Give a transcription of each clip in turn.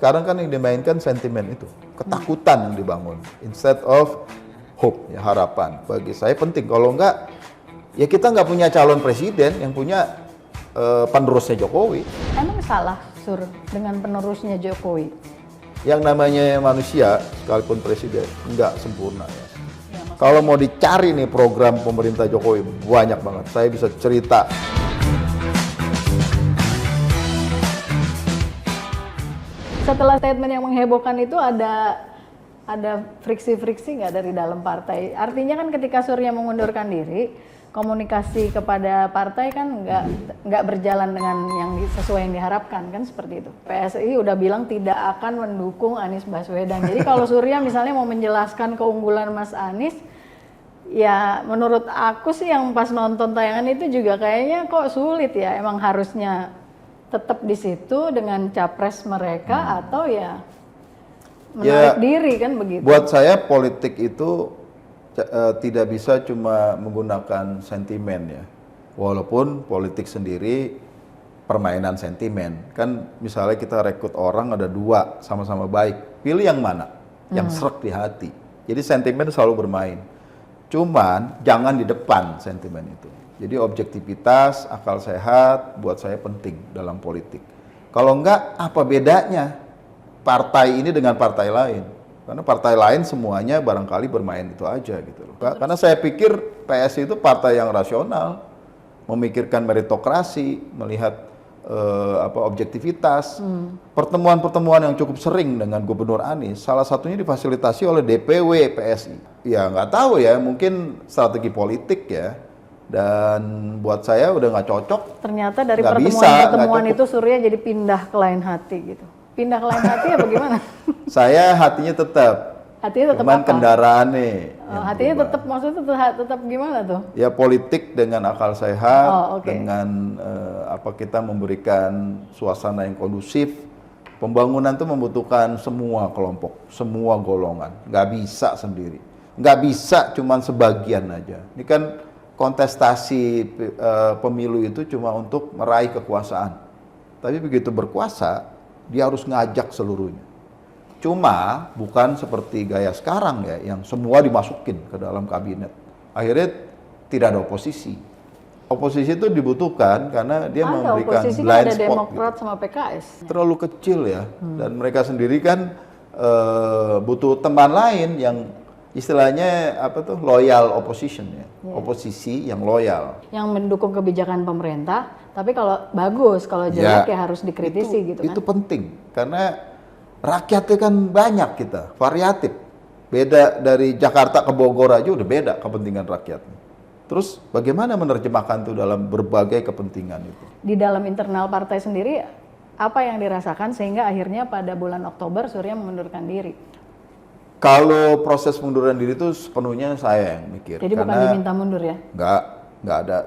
sekarang kan yang dimainkan sentimen itu, ketakutan yang dibangun instead of hope, ya, harapan. Bagi saya penting. Kalau enggak, ya kita nggak punya calon presiden, yang punya penerusnya Jokowi. Emang salah Sur dengan penerusnya Jokowi? Yang namanya manusia, sekalipun presiden, nggak sempurna ya. Kalau mau dicari nih program pemerintah Jokowi, banyak banget. Saya bisa cerita. Setelah statement yang menghebohkan itu ada friksi-friksi nggak dari dalam partai? Artinya kan ketika Surya mengundurkan diri, komunikasi kepada partai kan nggak berjalan dengan yang sesuai yang diharapkan, kan seperti itu. PSI udah bilang tidak akan mendukung Anies Baswedan. Jadi kalau Surya misalnya mau menjelaskan keunggulan Mas Anies, ya menurut aku sih yang pas nonton tayangan itu juga kayaknya kok sulit ya. Emang harusnya tetap di situ dengan capres mereka atau ya menarik diri kan begitu. Buat saya politik itu tidak bisa cuma menggunakan sentimen ya. Walaupun politik sendiri permainan sentimen. Kan misalnya kita rekrut orang ada 2 sama-sama baik. Pilih yang mana? Yang srek di hati. Jadi sentimen selalu bermain. Cuman jangan di depan sentimen itu. Jadi objektivitas, akal sehat buat saya penting dalam politik. Kalau enggak, apa bedanya partai ini dengan partai lain? Karena partai lain semuanya barangkali bermain itu aja gitu loh. Karena saya pikir PSI itu partai yang rasional, memikirkan meritokrasi, melihat objektivitas. Pertemuan-pertemuan yang cukup sering dengan Gubernur Anies, salah satunya difasilitasi oleh DPW PSI. Ya nggak tahu ya, mungkin strategi politik ya. Dan buat saya udah nggak cocok. Ternyata dari pertemuan-pertemuan itu Surya jadi pindah ke lain hati gitu. Pindah ke lain hati ya bagaimana? Saya hatinya tetap. Hatinya tetap cuman apa? Kendaraannya. Hatinya tetap, maksudnya tetap gimana tuh? Ya politik dengan akal sehat, okay. dengan kita memberikan suasana yang kondusif. Pembangunan itu membutuhkan semua kelompok, semua golongan. Nggak bisa sendiri. Nggak bisa cuman sebagian aja. Ini kan kontestasi pemilu itu cuma untuk meraih kekuasaan. Tapi begitu berkuasa, dia harus ngajak seluruhnya. Cuma bukan seperti gaya sekarang ya, yang semua dimasukin ke dalam kabinet. Akhirnya tidak ada oposisi. Oposisi itu dibutuhkan karena dia memberikan blind ada spot. Demokrat gitu. sama PKS. Terlalu kecil ya, dan mereka sendiri kan butuh teman lain yang istilahnya loyal opposition ya, oposisi yang loyal. Yang mendukung kebijakan pemerintah, tapi kalau bagus, kalau jelek ya harus dikritisi gitu kan. Itu penting, karena rakyatnya kan banyak kita, variatif. Beda dari Jakarta ke Bogor aja udah beda kepentingan rakyatnya. Terus bagaimana menerjemahkan itu dalam berbagai kepentingan itu? Di dalam internal partai sendiri, apa yang dirasakan sehingga akhirnya pada bulan Oktober Surya mengundurkan diri? Kalau proses pengunduran diri itu sepenuhnya saya yang mikir. Jadi bukan diminta mundur ya? Nggak ada.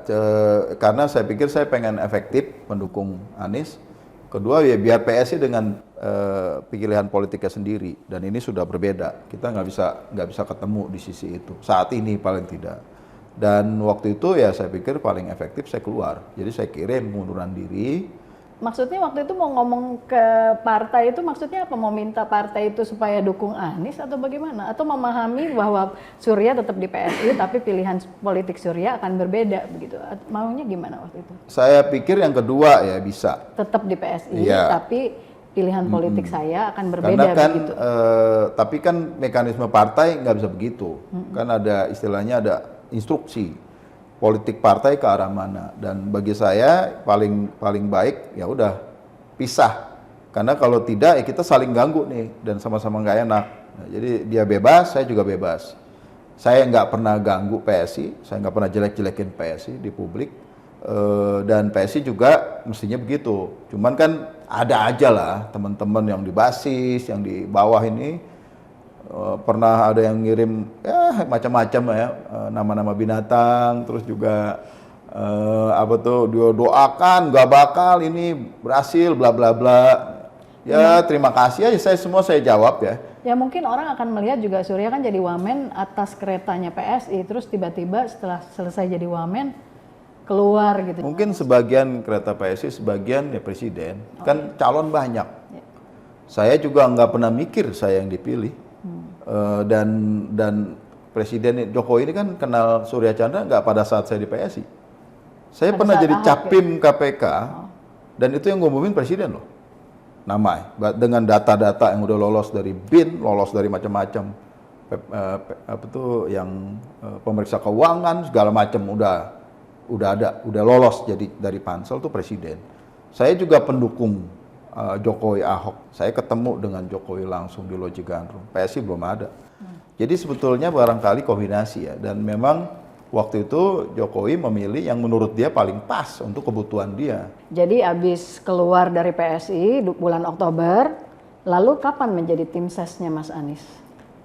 Karena saya pikir saya pengen efektif mendukung Anies. Kedua ya biar PSI dengan pilihan politiknya sendiri, dan ini sudah berbeda. Kita nggak bisa ketemu di sisi itu saat ini paling tidak. Dan waktu itu ya saya pikir paling efektif saya keluar. Jadi saya kirim pengunduran diri. Maksudnya waktu itu mau ngomong ke partai itu maksudnya apa? Mau minta partai itu supaya dukung Anies atau bagaimana? Atau memahami bahwa Surya tetap di PSI tapi pilihan politik Surya akan berbeda begitu? Maunya gimana waktu itu? Saya pikir yang kedua ya bisa. Tetap di PSI ya. Tapi pilihan politik saya akan berbeda. Karena kan, begitu. Tapi kan mekanisme partai nggak bisa begitu. Kan ada istilahnya ada instruksi. Politik partai ke arah mana, dan bagi saya paling baik ya udah pisah, karena kalau tidak ya kita saling ganggu nih dan sama-sama nggak enak. Nah, jadi dia bebas, saya juga bebas. Saya nggak pernah ganggu PSI, saya nggak pernah jelek-jelekin PSI di publik, dan PSI juga mestinya begitu. Cuman kan ada aja lah teman-teman yang di basis, yang di bawah ini. Pernah ada yang ngirim ya macam-macam ya, nama-nama binatang, terus juga dia doakan nggak bakal ini berhasil bla bla bla. Ya terima kasih aja, saya jawab ya. Ya mungkin orang akan melihat juga Surya kan jadi wamen atas keretanya PSI, terus tiba-tiba setelah selesai jadi wamen keluar gitu. Mungkin sebagian kereta PSI, sebagian ya presiden, kan calon banyak. Saya juga nggak pernah mikir saya yang dipilih. Dan Presiden Jokowi ini kan kenal Surya Chandra nggak pada saat saya di PSI. Saya Pada pernah saat jadi Ahok, capim KPK, dan itu yang ngumumin Presiden loh. Namanya, dengan data-data yang udah lolos dari BIN, lolos dari macam-macam, apa tuh yang pemeriksa keuangan segala macam udah lolos jadi dari pansel tuh Presiden. Saya juga pendukung Jokowi Ahok. Saya ketemu dengan Jokowi langsung di Loji Gandrung. PSI belum ada. Jadi sebetulnya barangkali kombinasi ya. Dan memang waktu itu Jokowi memilih yang menurut dia paling pas untuk kebutuhan dia. Jadi abis keluar dari PSI bulan Oktober, lalu kapan menjadi tim sesnya Mas Anies?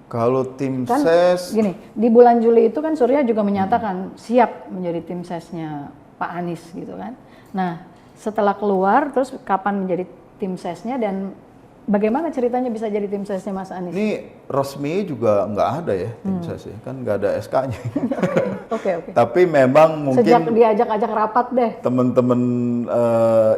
Kalau tim Kan ses, gini, di bulan Juli itu kan Surya juga menyatakan siap menjadi tim sesnya Pak Anies gitu kan. Nah, setelah keluar terus kapan menjadi tim sesnya dan bagaimana ceritanya bisa jadi tim sesnya Mas Anies? ini resmi juga nggak ada ya tim ses ya, kan nggak ada SK-nya. Oke. Tapi memang Sejak mungkin diajak-ajak rapat deh. teman-teman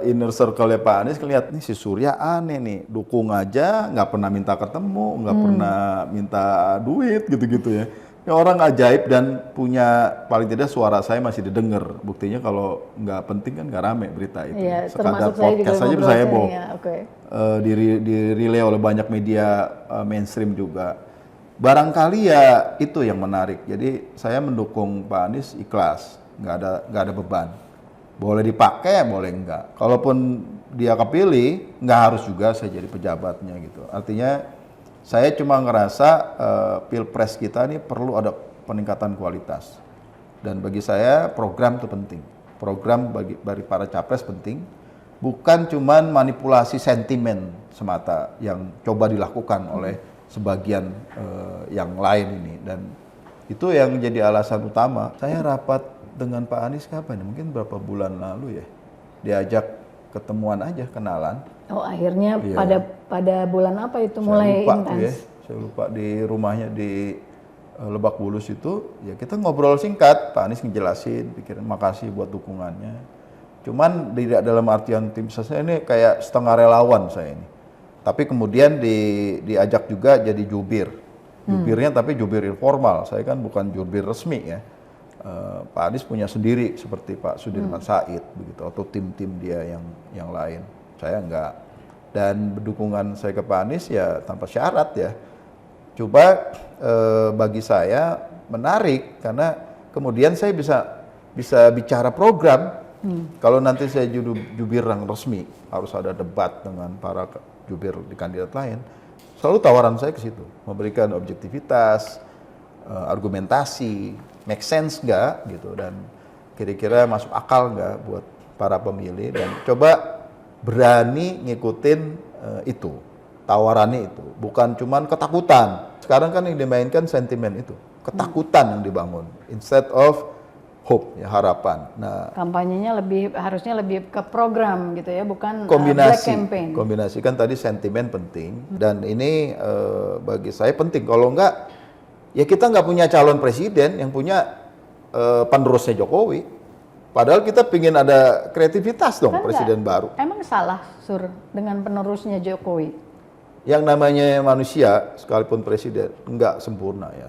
inner circle-nya Pak Anies ngeliat nih si Surya aneh nih, dukung aja nggak pernah minta ketemu, nggak pernah minta duit gitu-gitu ya. Ini orang ajaib dan punya paling tidak suara saya masih didengar. Buktinya kalau nggak penting kan nggak rame berita itu. Iya, Sekadar termasuk saya juga podcast aja ngobrol bisa sini, heboh. ya, oke. Di-relay oleh banyak media mainstream juga. Barangkali ya itu yang menarik. Jadi saya mendukung Pak Anies ikhlas, nggak ada beban. Boleh dipakai, boleh enggak. Kalaupun dia kepilih, nggak harus juga saya jadi pejabatnya gitu. Artinya saya cuma ngerasa pilpres kita ini perlu ada peningkatan kualitas. Dan bagi saya program itu penting. Program bagi para capres penting. Bukan cuman manipulasi sentimen semata yang coba dilakukan oleh sebagian yang lain ini. Dan itu yang jadi alasan utama. Saya rapat dengan Pak Anies kapan? Mungkin berapa bulan lalu ya. Diajak ketemuan aja, kenalan. Oh, akhirnya Iya. pada bulan apa itu Saya mulai lupa tuh intens? ya. Saya lupa di rumahnya di Lebak Bulus itu, ya kita ngobrol singkat. Pak Anies ngejelasin, pikirin makasih buat dukungannya. Cuman tidak dalam artian tim sesnya ini kayak setengah relawan saya ini. Tapi kemudian diajak juga jadi jubir. Jubirnya tapi jubir informal. Saya kan bukan jubir resmi ya. Pak Anies punya sendiri seperti Pak Sudirman Said begitu atau tim-tim dia yang lain. Saya enggak. Dan dukungan saya ke Pak Anies ya tanpa syarat ya. Coba bagi saya menarik karena kemudian saya bisa bicara program. Kalau nanti saya jubir yang resmi, harus ada debat dengan para jubir di kandidat lain. Selalu tawaran saya ke situ, memberikan objektivitas, argumentasi, make sense nggak gitu, dan kira-kira masuk akal nggak buat para pemilih, dan coba berani ngikutin itu, tawarannya itu, bukan cuman ketakutan. Sekarang kan yang dimainkan sentimen itu, ketakutan yang dibangun, instead of hope, ya harapan. Nah, Kampanyenya harusnya lebih ke program gitu ya, bukan black campaign. kombinasi kan tadi sentimen penting, dan ini bagi saya penting. Kalau enggak, ya kita nggak punya calon presiden yang punya penerusnya Jokowi. Padahal kita pingin ada kreativitas dong, Kan presiden baru. Emang salah Sur dengan penerusnya Jokowi? Yang namanya manusia, sekalipun presiden, nggak sempurna ya.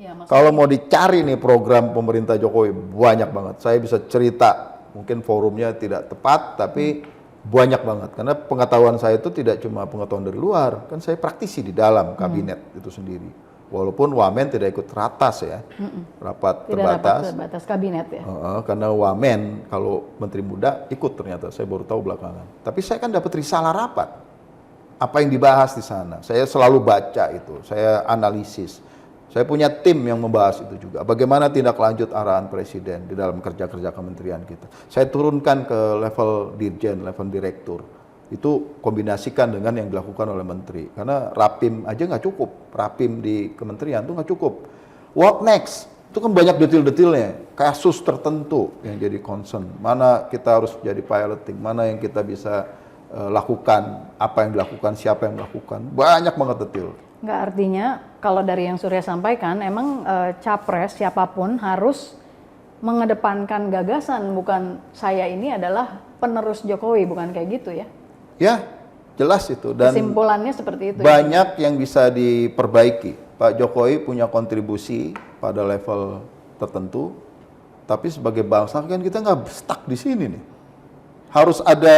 Ya, Kalau mau dicari nih program pemerintah Jokowi, banyak banget. Saya bisa cerita, mungkin forumnya tidak tepat, tapi banyak banget. Karena pengetahuan saya itu tidak cuma pengetahuan dari luar, kan saya praktisi di dalam kabinet itu sendiri. Walaupun Wamen tidak ikut ratas ya, rapat Tidak terbatas. rapat terbatas kabinet ya. Karena Wamen, kalau menteri muda ikut ternyata, saya baru tahu belakangan. Tapi saya kan dapat risalah rapat. Apa yang dibahas di sana, saya selalu baca itu, saya analisis. Saya punya tim yang membahas itu juga. Bagaimana tindak lanjut arahan presiden di dalam kerja-kerja kementerian kita. Saya turunkan ke level dirjen, level direktur. Itu kombinasikan dengan yang dilakukan oleh menteri. Karena rapim aja nggak cukup. Rapim di kementerian itu nggak cukup. What next? Itu kan banyak detail-detailnya. Kasus tertentu yang jadi concern. Mana kita harus jadi piloting, mana yang kita bisa lakukan, apa yang dilakukan, siapa yang melakukan. Banyak banget detail. Nggak, artinya kalau dari yang Surya sampaikan, emang capres siapapun harus mengedepankan gagasan, bukan saya ini adalah penerus Jokowi, bukan kayak gitu ya? Ya, Jelas itu, dan kesimpulannya seperti itu. banyak yang bisa diperbaiki. Pak Jokowi punya kontribusi pada level tertentu, tapi sebagai bangsa kan kita nggak stuck di sini nih. Harus ada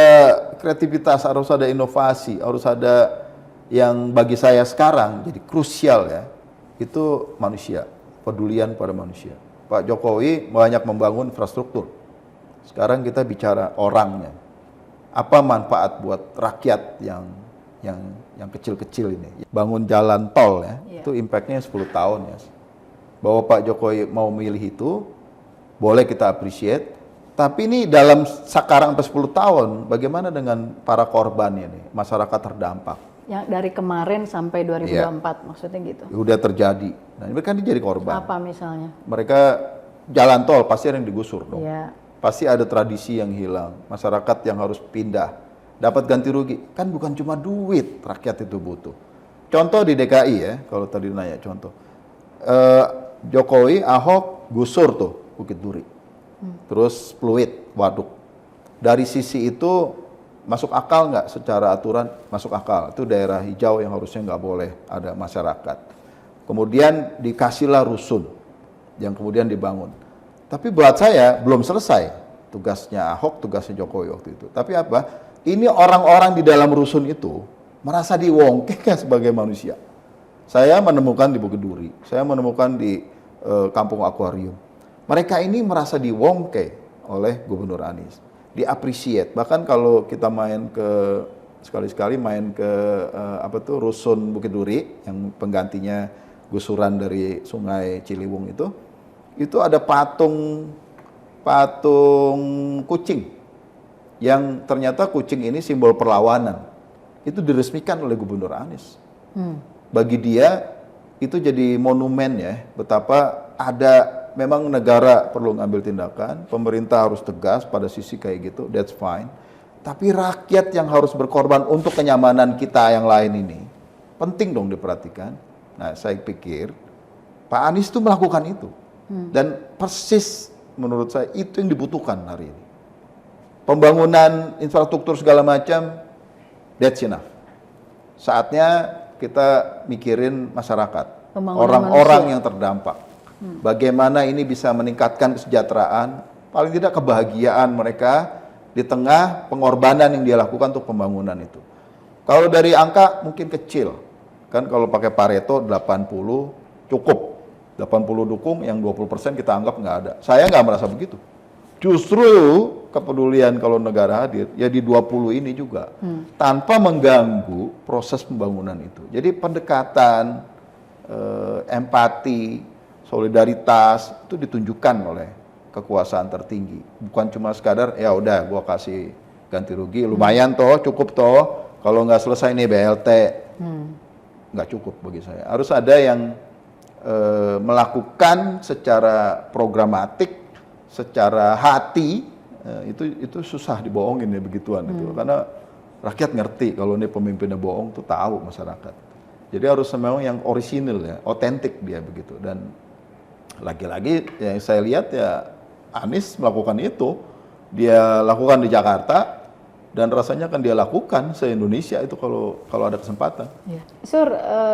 kreativitas, harus ada inovasi, harus ada yang bagi saya sekarang jadi krusial ya, itu manusia, pedulian pada manusia. Pak Jokowi banyak membangun infrastruktur. Sekarang kita bicara orangnya. Apa manfaat buat rakyat yang kecil-kecil ini? Bangun jalan tol ya, itu impactnya 10 tahun ya. Bahwa Pak Jokowi mau milih itu, boleh kita appreciate. Tapi ini dalam sekarang sampai 10 tahun, bagaimana dengan para korban ini, masyarakat terdampak? Yang dari kemarin sampai 2024 maksudnya gitu. Udah terjadi. Nah, ini kan dia jadi korban. Apa misalnya? Mereka jalan tol pasti ada yang digusur dong. Iya. Pasti ada tradisi yang hilang, masyarakat yang harus pindah, dapat ganti rugi. Kan bukan cuma duit, rakyat itu butuh. Contoh di DKI ya, kalau tadi nanya contoh. Jokowi, Ahok gusur tuh Bukit Duri. Terus Pluit, waduk. Dari sisi itu masuk akal nggak secara aturan? Masuk akal. Itu daerah hijau yang harusnya nggak boleh ada masyarakat. Kemudian dikasihlah rusun yang kemudian dibangun. Tapi buat saya belum selesai tugasnya Ahok, tugasnya Jokowi waktu itu. Tapi apa? Ini orang-orang di dalam rusun itu merasa diwongke sebagai manusia. Saya menemukan di Bukit Duri, saya menemukan di Kampung Akuarium. Mereka ini merasa diwongke oleh Gubernur Anies, diapresiat. Bahkan kalau kita main ke sekali-sekali main ke rusun Bukit Duri yang penggantinya gusuran dari Sungai Ciliwung itu ada patung kucing yang ternyata kucing ini simbol perlawanan. Itu diresmikan oleh Gubernur Anies. Bagi dia itu jadi monumen ya, betapa ada memang negara perlu ngambil tindakan, pemerintah harus tegas pada sisi kayak gitu, that's fine. Tapi rakyat yang harus berkorban untuk kenyamanan kita yang lain ini penting dong diperhatikan. Nah, saya pikir Pak Anies itu melakukan itu. Dan persis menurut saya itu yang dibutuhkan hari ini. Pembangunan infrastruktur segala macam, that's enough. Saatnya kita mikirin masyarakat, orang-orang yang terdampak. Bagaimana ini bisa meningkatkan kesejahteraan, paling tidak kebahagiaan mereka di tengah pengorbanan yang dia lakukan untuk pembangunan itu. Kalau dari angka mungkin kecil, kan kalau pakai Pareto 80 cukup. 80 dukung, yang 20% kita anggap nggak ada. Saya nggak merasa begitu. Justru kepedulian kalau negara hadir, ya di 20 ini juga. Tanpa mengganggu proses pembangunan itu. Jadi pendekatan, empati, solidaritas, itu ditunjukkan oleh kekuasaan tertinggi. Bukan cuma sekadar, ya udah gua kasih ganti rugi, lumayan toh, cukup toh. Kalau nggak selesai nih BLT, nggak cukup bagi saya. Harus ada yang melakukan secara programatik, secara hati, itu susah dibohongin ya begituan itu. Karena rakyat ngerti kalau ini pemimpinnya bohong tuh tahu masyarakat. Jadi harus memang yang orisinil ya, otentik dia begitu. Dan lagi-lagi yang saya lihat ya Anies melakukan itu, dia lakukan di Jakarta dan rasanya akan dia lakukan se-Indonesia itu kalau ada kesempatan. Ya. Sur,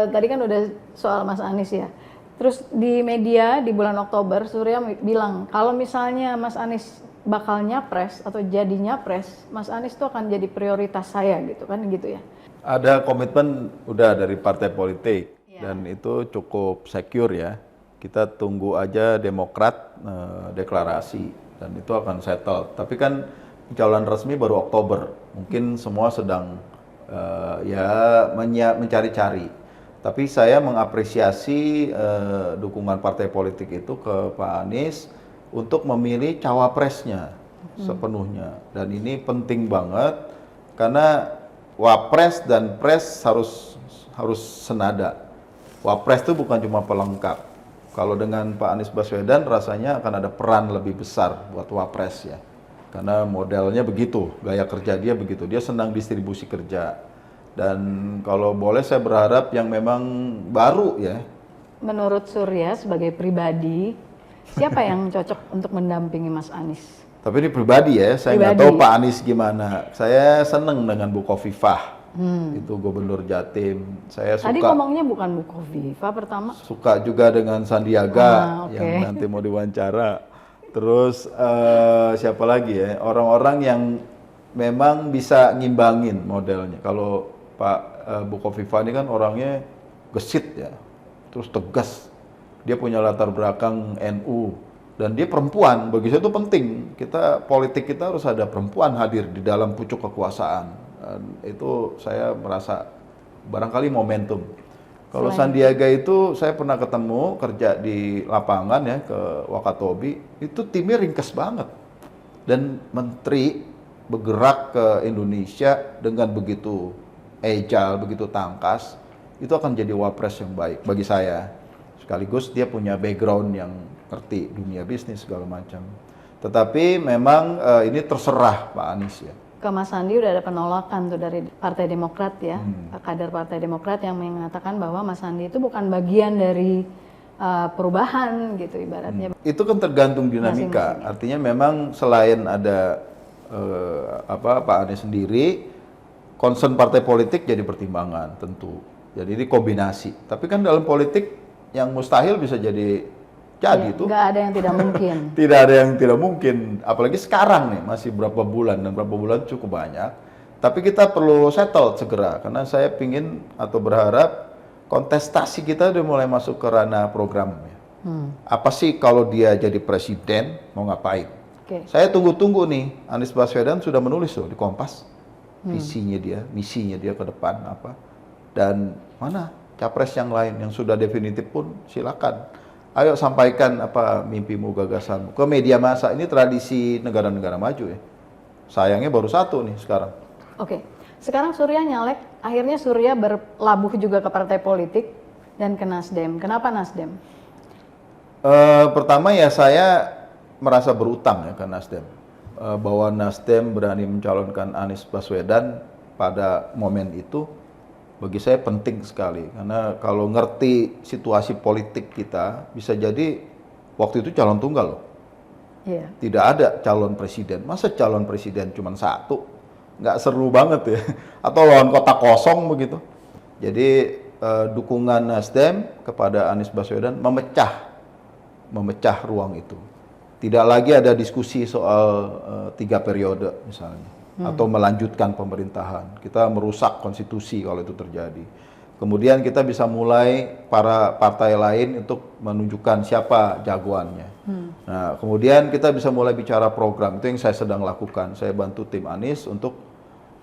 tadi kan udah soal Mas Anies ya. Terus di media di bulan Oktober Surya bilang kalau misalnya Mas Anies bakal nyapres atau jadi nyapres, Mas Anies itu akan jadi prioritas saya gitu kan gitu ya. Ada komitmen udah dari partai politik dan itu cukup secure ya. Kita tunggu aja Demokrat deklarasi dan itu akan settle. Tapi kan pencalonan resmi baru Oktober. Mungkin semua sedang mencari-cari. Tapi saya mengapresiasi dukungan partai politik itu ke Pak Anies untuk memilih cawapresnya sepenuhnya. Dan ini penting banget karena wapres dan pres harus senada. Wapres itu bukan cuma pelengkap. Kalau dengan Pak Anies Baswedan rasanya akan ada peran lebih besar buat wapres ya. Karena modelnya begitu, gaya kerja dia begitu. Dia senang distribusi kerja. Dan kalau boleh saya berharap yang memang baru ya. Menurut Surya sebagai pribadi, siapa yang cocok untuk mendampingi Mas Anies? Tapi ini pribadi ya, saya nggak tahu Pak Anies gimana. Saya seneng dengan Bu Khofifah. Itu Gubernur Jatim. Saya Tadi suka ngomongnya bukan Bu Kofifa pertama. suka juga dengan Sandiaga oke. yang nanti mau diwawancara. Terus siapa lagi ya? Orang-orang yang memang bisa ngimbangin modelnya. Kalau Pak Bu Kofifa ini kan orangnya gesit ya, terus tegas. Dia punya latar belakang NU dan dia perempuan. Bagi saya itu penting. Politik kita harus ada perempuan hadir di dalam pucuk kekuasaan. Dan itu saya merasa barangkali momentum. Kalau Sandiaga itu saya pernah ketemu kerja di lapangan ya ke Wakatobi, itu timnya ringkes banget. Dan menteri bergerak ke Indonesia dengan begitu agile, begitu tangkas, itu akan jadi wapres yang baik bagi saya. Sekaligus dia punya background yang ngerti dunia bisnis segala macam. Tetapi memang ini terserah Pak Anies ya. Ke Mas Sandi udah ada penolakan tuh dari Partai Demokrat ya, kader Partai Demokrat yang mengatakan bahwa Mas Sandi itu bukan bagian dari perubahan gitu ibaratnya. Itu kan tergantung dinamika. Masing-masing. Artinya memang selain ada Pak Anies sendiri, concern partai politik jadi pertimbangan tentu. Jadi ini kombinasi. Tapi kan dalam politik yang mustahil bisa jadi itu. Nggak ada yang tidak mungkin. Tidak ada yang tidak mungkin, apalagi sekarang nih masih berapa bulan dan berapa bulan cukup banyak. Tapi kita perlu settle segera karena saya pingin atau berharap kontestasi kita udah mulai masuk ke ranah program. Apa sih kalau dia jadi presiden mau ngapain? Oke. Saya tunggu-tunggu nih, Anies Baswedan sudah menulis loh di Kompas visinya dia, misinya dia ke depan apa. Dan mana capres yang lain yang sudah definitif pun silakan. Ayo sampaikan apa mimpimu, gagasanmu ke media massa. Ini tradisi negara-negara maju ya. Sayangnya baru satu nih sekarang. Oke. Sekarang Surya nyalek, akhirnya Surya berlabuh juga ke partai politik dan ke Nasdem. Kenapa Nasdem? Pertama ya saya merasa berutang ya ke Nasdem. Bahwa Nasdem berani mencalonkan Anies Baswedan pada momen itu bagi saya penting sekali karena kalau ngerti situasi politik kita bisa jadi waktu itu calon tunggal loh. Iya. Tidak ada calon presiden. Masa calon presiden cuma satu? Nggak seru banget ya. Atau lawan kota kosong begitu. Jadi dukungan Nasdem kepada Anies Baswedan memecah ruang itu. Tidak lagi ada diskusi soal 3 periode misalnya. Atau melanjutkan pemerintahan. Kita merusak konstitusi kalau itu terjadi. Kemudian kita bisa mulai para partai lain untuk menunjukkan siapa jagoannya. Nah, kemudian kita bisa mulai bicara program. Itu yang saya sedang lakukan. Saya bantu tim Anies untuk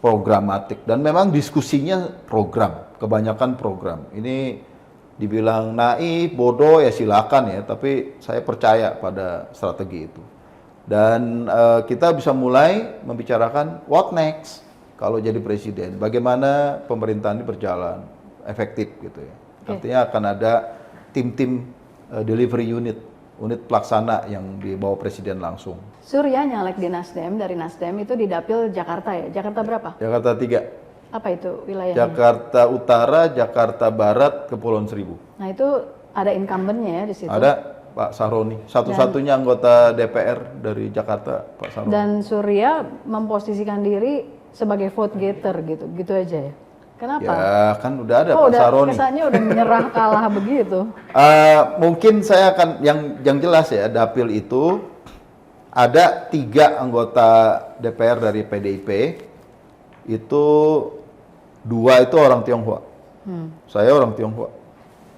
programatik. Dan memang diskusinya program, kebanyakan program. Ini dibilang naif, bodoh ya silakan ya. Tapi saya percaya pada strategi itu. Dan kita bisa mulai membicarakan what next kalau jadi presiden. Bagaimana pemerintahan ini berjalan efektif gitu ya. Artinya akan ada tim-tim delivery unit pelaksana yang dibawa presiden langsung. Surya nyalek di Nasdem, dari Nasdem itu di Dapil Jakarta ya. Jakarta berapa? Jakarta 3. Apa itu wilayahnya? Jakarta Utara, Jakarta Barat, Kepulauan Seribu. Nah itu ada incumbent-nya ya di situ. Ada Pak Saroni, satu-satunya anggota DPR dari Jakarta, Pak Saroni. Dan Surya memposisikan diri sebagai vote getter gitu aja ya. Kenapa? Ya kan udah ada Pak Saroni. Kesannya udah menyerah kalah begitu. Mungkin saya akan yang jelas ya, dapil itu ada 3 anggota DPR dari PDIP, itu 2 itu orang Tionghoa. Saya orang Tionghoa.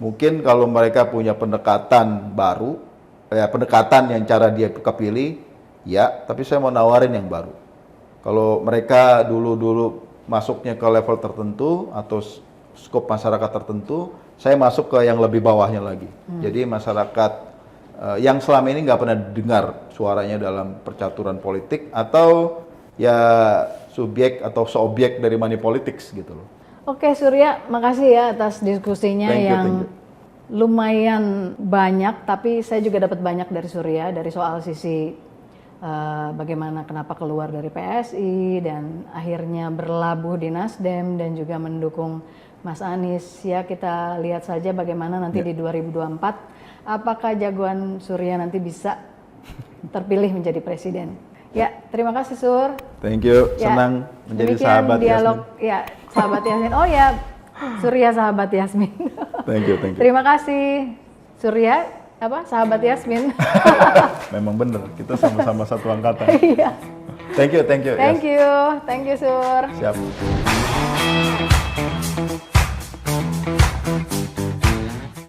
Mungkin kalau mereka punya pendekatan baru, pendekatan yang cara dia kepilih, ya, tapi saya mau nawarin yang baru. Kalau mereka dulu masuknya ke level tertentu atau skop masyarakat tertentu, saya masuk ke yang lebih bawahnya lagi. Jadi masyarakat yang selama ini nggak pernah dengar suaranya dalam percaturan politik atau ya subjek atau seobjek dari money politics gitu loh. Oke Surya, makasih ya atas diskusinya yang lumayan banyak, tapi saya juga dapat banyak dari Surya, dari soal sisi bagaimana kenapa keluar dari PSI dan akhirnya berlabuh di Nasdem dan juga mendukung Mas Anies. Ya kita lihat saja bagaimana nanti di 2024, apakah jagoan Surya nanti bisa terpilih menjadi presiden. Ya, terima kasih Sur. Thank you, senang menjadi sahabat dialog ya sahabat Yasmin. Oh ya, Surya sahabat Yasmin. Thank you, thank you. Terima kasih Surya, sahabat Yasmin. Memang bener, kita sama-sama satu angkatan. Iya. Thank you, thank you. Thank you Sur. Siap.